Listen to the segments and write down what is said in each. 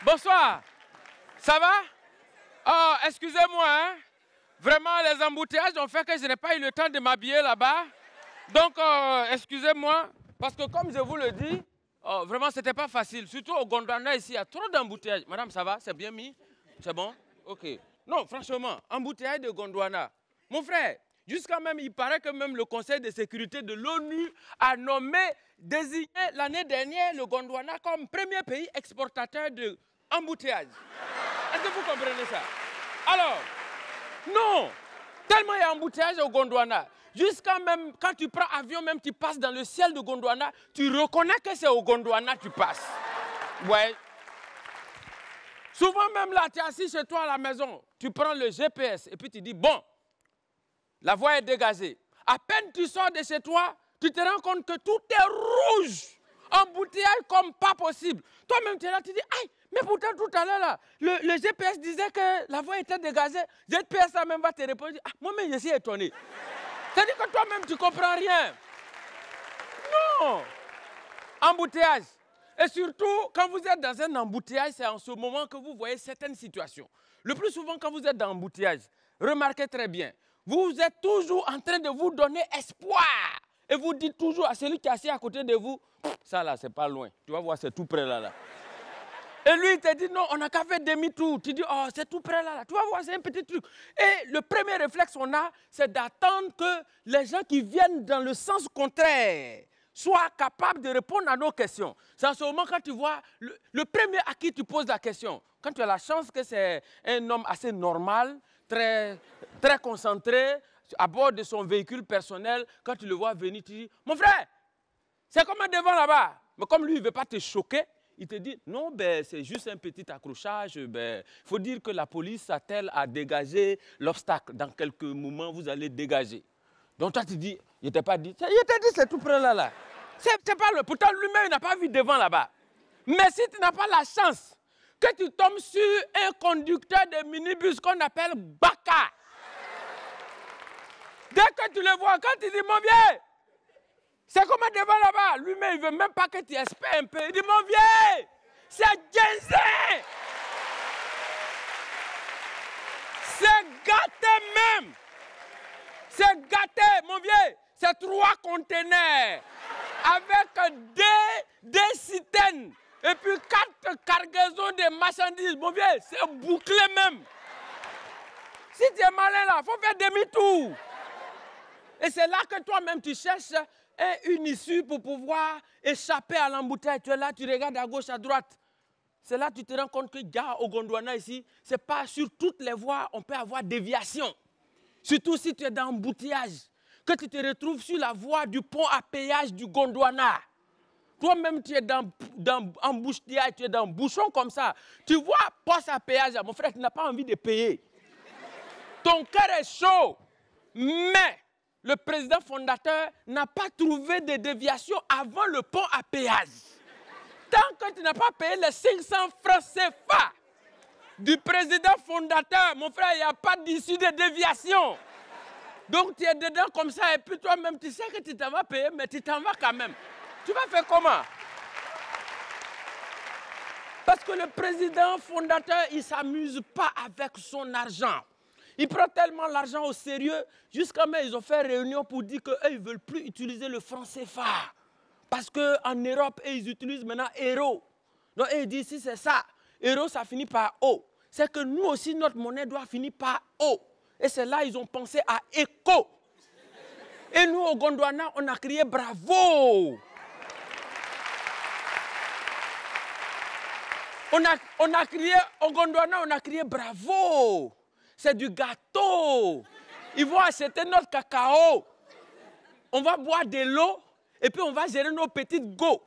Bonsoir. Ça va? Oh, excusez-moi, hein? Vraiment, les embouteillages ont fait que je n'ai pas eu le temps de m'habiller là-bas. Donc, excusez-moi, parce que comme je vous le dis, vraiment, ce n'était pas facile. Surtout au Gondwana, ici, il y a trop d'embouteillages. Madame, ça va? C'est bien mis? C'est bon? OK. Non, franchement, embouteillage de Gondwana. Mon frère, jusqu'à même, il paraît que même le Conseil de sécurité de l'ONU a désigné l'année dernière le Gondwana comme premier pays exportateur d'embouteillages. Est-ce que vous comprenez ça? Alors, non, tellement il y a embouteillage au Gondwana. Jusqu'à même, quand tu prends avion, même tu passes dans le ciel de Gondwana, tu reconnais que c'est au Gondwana que tu passes. Ouais. Souvent même là, tu es assis chez toi à la maison, tu prends le GPS et puis tu dis, bon, la voie est dégagée. À peine tu sors de chez toi, tu te rends compte que tout est rouge, embouteillage comme pas possible. Toi-même, tu es là, tu dis, aïe, mais pourtant tout à l'heure, là, le GPS disait que la voie était dégagée. GPS là même va te répondre, ah, moi-même, je suis étonné. C'est-à-dire que toi-même, tu ne comprends rien. Non. Embouteillage. Et surtout, quand vous êtes dans un embouteillage, c'est en ce moment que vous voyez certaines situations. Le plus souvent, quand vous êtes dans l'embouteillage, remarquez très bien, vous êtes toujours en train de vous donner espoir. Et vous dites toujours à celui qui est assis à côté de vous, ça là, c'est pas loin. Tu vas voir, c'est tout près là. Et lui, il te dit, non, on n'a qu'à faire demi-tour. Tu dis, oh, c'est tout près là. Tu vas voir, c'est un petit truc. Et le premier réflexe qu'on a, c'est d'attendre que les gens qui viennent dans le sens contraire soient capables de répondre à nos questions. C'est en ce moment quand tu vois le premier à qui tu poses la question. Quand tu as la chance que c'est un homme assez normal, très concentré, à bord de son véhicule personnel, quand tu le vois venir, tu dis, mon frère, c'est comme un devant là-bas. Mais comme lui, il ne veut pas te choquer, il te dit, non, ben, c'est juste un petit accrochage. Ben, faut dire que la police s'attelle à dégager l'obstacle. Dans quelques moments, vous allez dégager. Donc toi, tu dis, il ne t'a pas dit, il t'a dit, c'est tout près là. C'est pas le. Pourtant, lui-même, il n'a pas vu devant là-bas. Mais si tu n'as pas la chance que tu tombes sur un conducteur de minibus qu'on appelle Baka, dès que tu le vois, quand tu dis, mon vieux, c'est comme un devant là-bas. Lui-même, il ne veut même pas que tu espères un peu. Il dit, mon vieux, c'est Genzi. C'est gâté même. C'est gâté, mon vieux. C'est 3 conteneurs avec des citernes et puis 4 cargaisons de marchandises. Mon vieux, c'est bouclé même. Si tu es malin là, il faut faire demi-tour. Et c'est là que toi-même tu cherches une issue pour pouvoir échapper à l'embouteillage. Tu es là, tu regardes à gauche, à droite. C'est là que tu te rends compte que au Gondwana ici, c'est pas sur toutes les voies on peut avoir déviation. Surtout si tu es dans l'embouteillage, que tu te retrouves sur la voie du pont à péage du Gondwana. Toi-même, tu es dans embouteillage, tu es dans un bouchon comme ça. Tu vois, poste à péage, mon frère, tu n'as pas envie de payer. Ton cœur est chaud, mais le président fondateur n'a pas trouvé de déviation avant le pont à péage. Tant que tu n'as pas payé les 500 francs CFA du président fondateur, mon frère, il n'y a pas d'issue de déviation. Donc tu es dedans comme ça et puis toi-même, tu sais que tu t'en vas payer, mais tu t'en vas quand même. Tu vas faire comment? Parce que le président fondateur, il ne s'amuse pas avec son argent. Il prend tellement l'argent au sérieux, jusqu'à même ils ont fait réunion pour dire qu'eux, ils ne veulent plus utiliser le franc CFA. Parce qu'en Europe, ils utilisent maintenant euro. Donc ils disent, si c'est ça, euro, ça finit par O. C'est que nous aussi, notre monnaie doit finir par O. Et c'est là ils ont pensé à éco. Et nous, au Gondwana, on a crié bravo. On a crié, au Gondwana, on a crié bravo. C'est du gâteau. Ils vont acheter notre cacao. On va boire de l'eau et puis on va gérer nos petites go.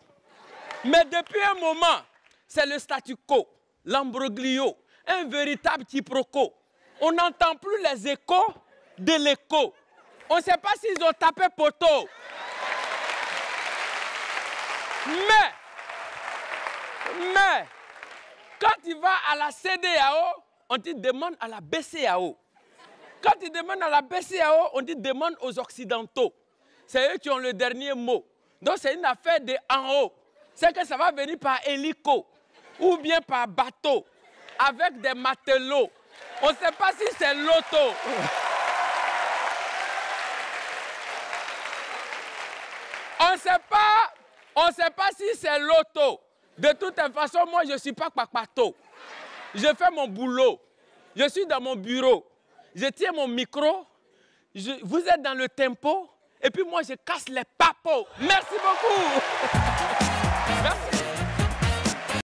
Mais depuis un moment, c'est le statu quo, l'ambroglio, un véritable quiproquo. On n'entend plus les échos de l'écho. On ne sait pas s'ils ont tapé poteau. Mais, quand tu vas à la CEDEAO, on te demande à la BCEAO. Quand tu demandes à la BCEAO, on te demande aux Occidentaux. C'est eux qui ont le dernier mot. Donc c'est une affaire de en haut. C'est que ça va venir par hélico. ou bien par bateau, avec des matelots. On ne sait pas si c'est l'auto. On ne sait pas si c'est l'auto. De toute façon, moi, je ne suis pas papato. Je fais mon boulot. Je suis dans mon bureau. Je tiens mon micro. Vous êtes dans le tempo. Et puis moi, je casse les papos. Merci beaucoup.